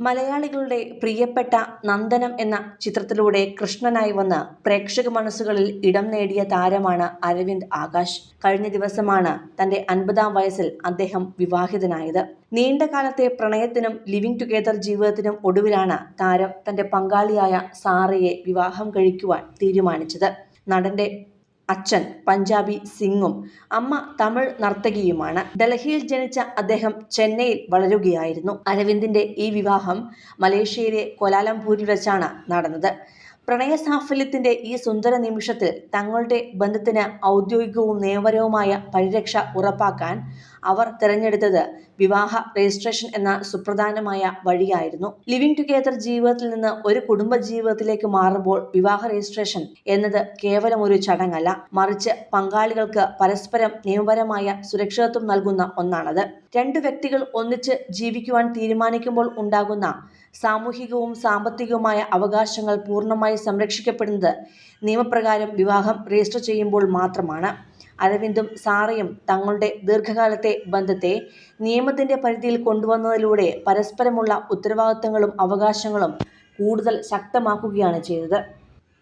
മലയാളികളുടെ പ്രിയപ്പെട്ട നന്ദനം എന്ന ചിത്രത്തിലൂടെ കൃഷ്ണനായി വന്ന് പ്രേക്ഷക മനസ്സുകളിൽ ഇടം നേടിയ താരമാണ് അരവിന്ദ് ആകാശ്. കഴിഞ്ഞ ദിവസമാണ് തന്റെ 50-ാം വയസ്സിൽ അദ്ദേഹം വിവാഹിതനായത്. നീണ്ട കാലത്തെ പ്രണയത്തിനും ലിവിംഗ് ടുഗെദർ ജീവിതത്തിനും ഒടുവിലാണ് താരം തന്റെ പങ്കാളിയായ സാറയെ വിവാഹം കഴിക്കുവാൻ തീരുമാനിച്ചത്. നടന്റെ അച്ഛൻ പഞ്ചാബി സിംഗും അമ്മ തമിഴ് നർത്തകിയുമാണ്. ഡൽഹിയിൽ ജനിച്ച അദ്ദേഹം ചെന്നൈയിൽ വളരുകയായിരുന്നു. അരവിന്ദിന്റെ ഈ വിവാഹം മലേഷ്യയിലെ ക്വാലാലംപൂരിൽ വെച്ചാണ് നടന്നത്. പ്രണയ സാഫല്യത്തിന്റെ ഈ സുന്ദര നിമിഷത്തിൽ തങ്ങളുടെ ബന്ധത്തിന് ഔദ്യോഗികവും നിയമപരവുമായ പരിരക്ഷ ഉറപ്പാക്കാൻ അവർ തിരഞ്ഞെടുത്തത് വിവാഹ രജിസ്ട്രേഷൻ എന്ന സുപ്രധാനമായ വഴിയായിരുന്നു. ലിവിംഗ് ടുഗെദർ ജീവിതത്തിൽ നിന്ന് ഒരു കുടുംബ ജീവിതത്തിലേക്ക് മാറുമ്പോൾ വിവാഹ രജിസ്ട്രേഷൻ എന്നത് കേവലം ഒരു ചടങ്ങല്ല, മറിച്ച് പങ്കാളികൾക്ക് പരസ്പരം നിയമപരമായ സുരക്ഷിതത്വം നൽകുന്ന ഒന്നാണത്. രണ്ടു വ്യക്തികൾ ഒന്നിച്ച് ജീവിക്കുവാൻ തീരുമാനിക്കുമ്പോൾ ഉണ്ടാകുന്ന സാമൂഹികവും സാമ്പത്തികവുമായ അവകാശങ്ങൾ പൂർണ്ണമായി സംരക്ഷിക്കപ്പെടുന്നത് നിയമപ്രകാരം വിവാഹം രജിസ്റ്റർ ചെയ്യുമ്പോൾ മാത്രമാണ്. അരവിന്ദും സാറയും തങ്ങളുടെ ദീർഘകാലത്തെ ബന്ധത്തെ നിയമത്തിന്റെ പരിധിയിൽ കൊണ്ടുവന്നതിലൂടെ പരസ്പരമുള്ള ഉത്തരവാദിത്തങ്ങളും അവകാശങ്ങളും കൂടുതൽ ശക്തമാക്കുകയാണ് ചെയ്തത്.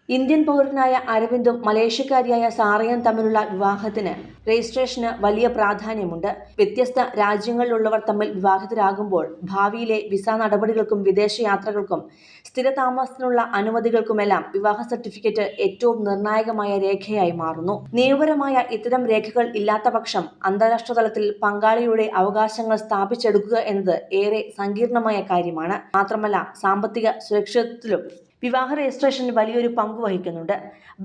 ഇന്ത്യൻ പൗരനായ അരവിന്ദും മലേഷ്യക്കാരിയായ സാറയും തമ്മിലുള്ള വിവാഹത്തിന് രജിസ്ട്രേഷന് വലിയ പ്രാധാന്യമുണ്ട്. വ്യത്യസ്ത രാജ്യങ്ങളിലുള്ളവർ തമ്മിൽ വിവാഹിതരാകുമ്പോൾ ഭാവിയിലെ വിസ നടപടികൾക്കും വിദേശയാത്രകൾക്കും സ്ഥിരതാമസത്തിനുള്ള അനുമതികൾക്കുമെല്ലാം വിവാഹ സർട്ടിഫിക്കറ്റ് ഏറ്റവും നിർണായകമായ രേഖയായി മാറുന്നു. നിയമപരമായ ഇത്തരം രേഖകൾ ഇല്ലാത്ത പക്ഷം അന്താരാഷ്ട്ര തലത്തിൽ പങ്കാളിയുടെ അവകാശങ്ങൾ സ്ഥാപിച്ചെടുക്കുക എന്നത് ഏറെ സങ്കീർണമായ കാര്യമാണ്. മാത്രമല്ല, സാമ്പത്തിക സുരക്ഷിതത്വത്തിലും വിവാഹ രജിസ്ട്രേഷൻ വലിയൊരു പങ്ക് വഹിക്കുന്നുണ്ട്.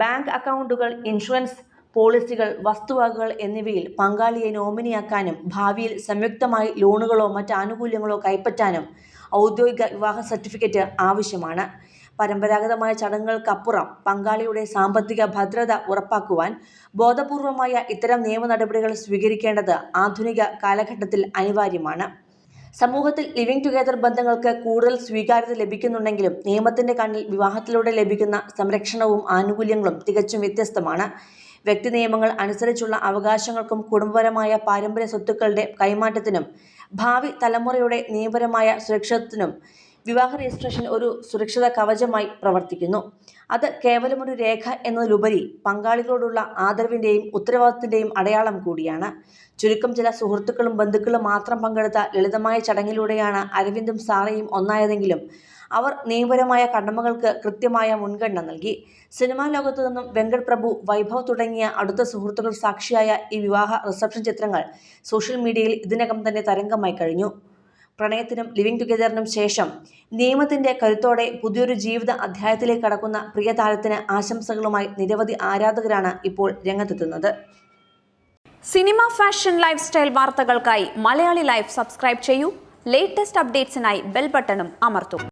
ബാങ്ക് അക്കൗണ്ടുകൾ, ഇൻഷുറൻസ് പോളിസികൾ, വസ്തുവകകൾ എന്നിവയിൽ പങ്കാളിയെ നോമിനിയാക്കാനും ഭാവിയിൽ സംയുക്തമായി ലോണുകളോ മറ്റ് ആനുകൂല്യങ്ങളോ കൈപ്പറ്റാനും ഔദ്യോഗിക വിവാഹ സർട്ടിഫിക്കറ്റ് ആവശ്യമാണ്. പരമ്പരാഗതമായ ചടങ്ങുകൾക്കപ്പുറം പങ്കാളിയുടെ സാമ്പത്തിക ഭദ്രത ഉറപ്പാക്കുവാൻ ബോധപൂർവമായ ഇത്തരം നിയമ നടപടികൾ സ്വീകരിക്കേണ്ടത് ആധുനിക കാലഘട്ടത്തിൽ അനിവാര്യമാണ്. സമൂഹത്തിൽ ലിവിംഗ് ടുഗെദർ ബന്ധങ്ങൾക്ക് കൂടുതൽ സ്വീകാര്യത ലഭിക്കുന്നുണ്ടെങ്കിലും നിയമത്തിന്റെ കണ്ണിൽ വിവാഹത്തിലൂടെ ലഭിക്കുന്ന സംരക്ഷണവും ആനുകൂല്യങ്ങളും തികച്ചും വ്യത്യസ്തമാണ്. വ്യക്തി നിയമങ്ങൾ അനുസരിച്ചുള്ള അവകാശങ്ങൾക്കും കുടുംബപരമായ പാരമ്പര്യ സ്വത്തുക്കളുടെ കൈമാറ്റത്തിനും ഭാവി തലമുറയുടെ നിയമപരമായ സുരക്ഷിതത്വത്തിനും വിവാഹ രജിസ്ട്രേഷൻ ഒരു സുരക്ഷിത കവചമായി പ്രവർത്തിക്കുന്നു. അത് കേവലമൊരു രേഖ എന്നതിലുപരി പങ്കാളികളോടുള്ള ആദരവിന്റെയും ഉത്തരവാദിത്തത്തിന്റെയും അടയാളം കൂടിയാണ്. ചുരുക്കം ചില സുഹൃത്തുക്കളും ബന്ധുക്കളും മാത്രം പങ്കെടുത്ത ലളിതമായ ചടങ്ങിലൂടെയാണ് അരവിന്ദും സാറയും ഒന്നായതെങ്കിലും അവർ നിയമപരമായ കടമകൾക്ക് കൃത്യമായ മുൻഗണന നൽകി. സിനിമാ ലോകത്തു നിന്നും വെങ്കട് പ്രഭു, വൈഭവ് തുടങ്ങിയ അടുത്ത സുഹൃത്തുക്കൾ സാക്ഷിയായ ഈ വിവാഹ റിസപ്ഷൻ ചിത്രങ്ങൾ സോഷ്യൽ മീഡിയയിൽ ഇതിനകം തന്നെ തരംഗമായി കഴിഞ്ഞു. പ്രണയത്തിനും ലിവിംഗ് ടുഗെദറിനും ശേഷം നിയമത്തിന്റെ കരുത്തോടെ പുതിയൊരു ജീവിത അധ്യായത്തിലേക്ക് കടക്കുന്ന പ്രിയ താരത്തിന് ആശംസകളുമായി നിരവധി ആരാധകരാണ് ഇപ്പോൾ രംഗത്തെത്തുന്നത്. സിനിമ, ഫാഷൻ, ലൈഫ് സ്റ്റൈൽ വാർത്തകൾക്കായി മലയാളി ലൈഫ് സബ്സ്ക്രൈബ് ചെയ്യൂ. ലേറ്റസ്റ്റ് അപ്ഡേറ്റ്സിനായി ബെൽ ബട്ടണും അമർത്തൂ.